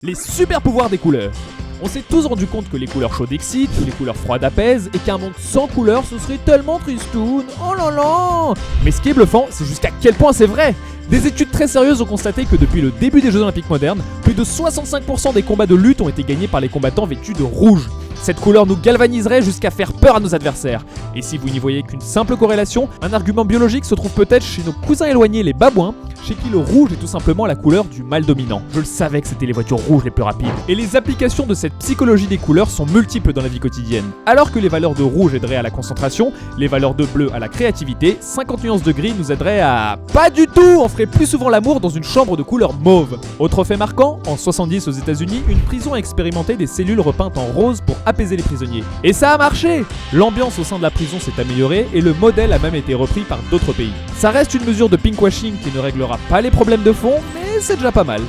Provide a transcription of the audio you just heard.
Les super pouvoirs des couleurs. On s'est tous rendu compte que les couleurs chaudes excitent, que les couleurs froides apaisent, et qu'un monde sans couleurs ce serait tellement tristoun. Oh là là. Mais ce qui est bluffant, c'est jusqu'à quel point c'est vrai. Des études très sérieuses ont constaté que depuis le début des Jeux Olympiques modernes, plus de 65% des combats de lutte ont été gagnés par les combattants vêtus de rouge. Cette couleur nous galvaniserait jusqu'à faire peur à nos adversaires. Et si vous n'y voyez qu'une simple corrélation, un argument biologique se trouve peut-être chez nos cousins éloignés les babouins, chez qui le rouge est tout simplement la couleur du mâle dominant. Je le savais que c'était les voitures rouges les plus rapides. Et les applications de cette psychologie des couleurs sont multiples dans la vie quotidienne. Alors que les valeurs de rouge aideraient à la concentration, les valeurs de bleu à la créativité, 50 nuances de gris nous aideraient à... Pas du tout. On ferait plus souvent l'amour dans une chambre de couleur mauve. Autre fait marquant, en 70 aux États-Unis, une prison a expérimenté des cellules repeintes en rose pour apaiser les prisonniers. Et ça a marché. L'ambiance au sein de la prison s'est améliorée et le modèle a même été repris par d'autres pays. Ça reste une mesure de pinkwashing qui ne réglera pas les problèmes de fond, mais c'est déjà pas mal.